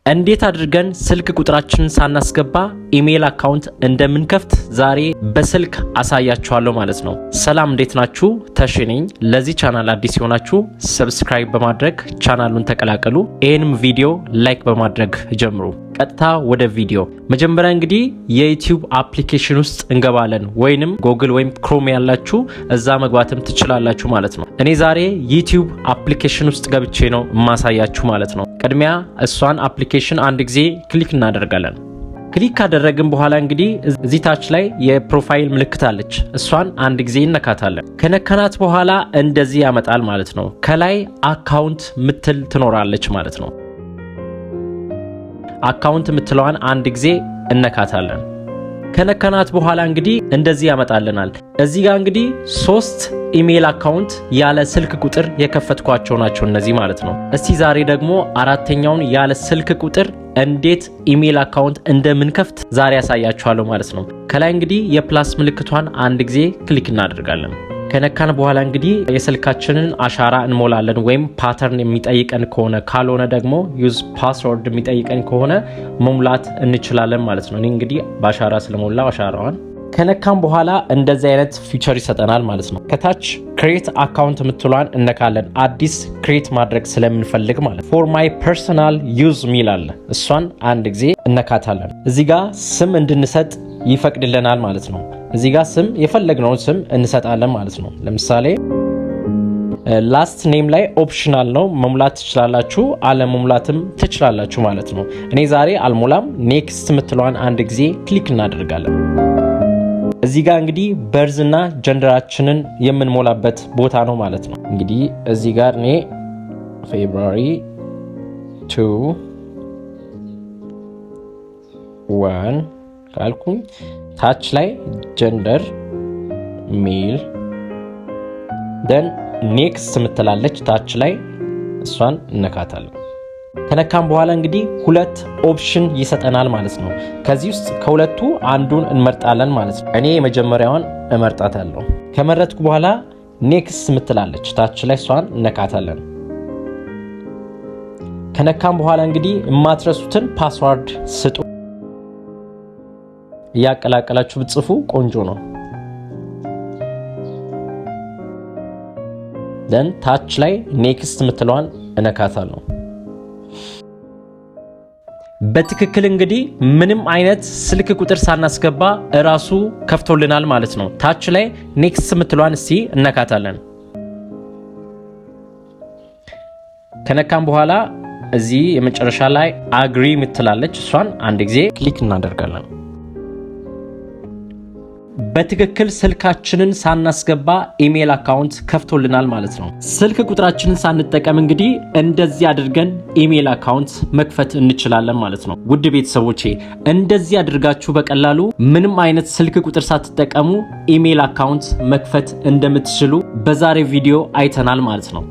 እንዴት አድርገን ስልክ ቁጥራችንን ሳናስገባ ኢሜል አካውንት እንደምንከፍት ዛሬ በስልክ አሳያችኋለሁ ማለት ነው። ሰላም እንዴት ናችሁ? ተሽ ነኝ። ለዚህ ቻናል አዲስ ሆናችሁ ሰብስክራይብ በማድረግ ቻናሉን ተቀላቀሉ። ይሄንም ቪዲዮ ላይክ በማድረግ ጀምሩ። ቀጥታ ወደ ቪዲዮ። መጀመሪያ እንግዲህ የዩቲዩብ አፕሊኬሽን ውስጥ እንገባለን፣ ወይንም ጎግል ወይም ክሮም ያላችሁ እዛ መግባትም ትችላላችሁ ማለት ነው። እኔ ዛሬ ዩቲዩብ አፕሊኬሽን ውስጥ ገብቼ ነው ማሳያችሁ ማለት ነው። ቅድሚያ እሷን አፕሊኬሽን አንድ ጊዜ ክሊክ እናደርጋለን። ክሊክ ካደረግን በኋላ እንግዲህ እዚህ ታች ላይ የፕሮፋይል ምልክት አለች። እሷን አንድ ጊዜ እነካታለን። ከነካናት በኋላ እንደዚህ ያመጣል ማለት ነው። ከላይ አካውንት ምትል ትኖራለች ማለት ነው። አካውንት ምትለዋን አንድ ጊዜ እነካታለን። ከነካናት በኋላ እንግዲህ እንደዚህ ያመጣልናል። እዚህ ጋር እንግዲህ 3 ኢሜል አካውንት ያለ ስልክ ቁጥር የከፈትኳቸው ናቸው እነዚህ ማለት ነው። እስቲ ዛሬ ደግሞ አራተኛውን ያለ ስልክ ቁጥር እንዴት ኢሜል አካውንት እንደምንከፍት ዛሬ ያሳያችኋለሁ ማለት ነው። ከላይ እንግዲህ የፕላስ ምልክቷን አንድ ጊዜ ክሊክ እናደርጋለን። ከነካን በኋላ እንግዲህ የስልካችንን አሻራ እንሞላለን፣ ወይም ፓተርን የሚጠይቀን ከሆነ ካልሆነ ደግሞ ዩዝ ፓስወርድ የሚጠይቀን ከሆነ መሙላት እንችላለን ማለት ነው። እኔ እንግዲህ በአሻራ ስለሞላው አሻራዋን ከነካን በኋላ እንደዚህ አይነት ፊቸር ይሰጠናል ማለት ነው። ከታች ክሬት አካውንት የምትሏን እነካለን፣ አዲስ ክሬት ማድረግ ስለምንፈልግ ማለት ፎር ማይ ፐርሰናል ዩዝ ሚል አለ። እሷን አንድ ጊዜ እነካታለን። እዚህ ጋር ስም እንድንሰጥ ይፈቅድልናል ማለት ነው። እዚህ ጋር ስም የፈለግነውን ስም እንሰጣለን ማለት ነው። ለምሳሌ ላስት ኔም ላይ ኦፕሽናል ነው፣ መሙላት ትችላላችሁ፣ አለመሙላትም ትችላላችሁ ማለት ነው። እኔ ዛሬ አልሞላም። ኔክስት የምትለዋን አንድ ጊዜ ክሊክ እናደርጋለን። እዚህ ጋር እንግዲህ በርዝና ጀንደራችንን የምንሞላበት ቦታ ነው ማለት ነው። እንግዲህ እዚህ ጋር እኔ ፌብሩዋሪ 2 1 ካልኩኝ ታች ላይ ጀንደር ሜል ደን ኔክስት ምትላለች ታች ላይ እሷን እነካታለን። ከነካም በኋላ እንግዲህ 2 ኦፕሽን ይሰጠናል ማለት ነው። ከዚህ ውስጥ ከሁለቱ አንዱን እንመርጣለን ማለት ነው። እኔ የመጀመሪያውን እመርጣታለሁ። ከመረጥኩ በኋላ ኔክስት ምትላለች ታች ላይ እሷን እነካታለን። ከነካም በኋላ እንግዲህ የማትረሱትን ፓስወርድ ስጡ። እያቀላቀላችሁ ብትጽፉ ቆንጆ ነው። ደን ታች ላይ ኔክስት ምትለዋን እነካታለሁ። በትክክል እንግዲህ ምንም አይነት ስልክ ቁጥር ሳናስገባ እራሱ ከፍቶልናል ማለት ነው። ታች ላይ ኔክስት ምትለዋን እስቲ እነካታለን። ከነካም በኋላ እዚህ የመጨረሻ ላይ አግሪ ምትላለች እሷን አንድ ጊዜ ክሊክ እናደርጋለን። በትክክል ስልካችንን ሳናስገባ ኢሜል አካውንት ከፍቶልናል ማለት ነው። ስልክ ቁጥራችንን ሳንጠቀም እንግዲህ እንደዚህ አድርገን ኢሜል አካውንት መክፈት እንችላለን ማለት ነው። ውድ ቤተሰቦቼ እንደዚህ አድርጋችሁ በቀላሉ ምንም አይነት ስልክ ቁጥር ሳትጠቀሙ ኢሜል አካውንት መክፈት እንደምትችሉ በዛሬ ቪዲዮ አይተናል ማለት ነው።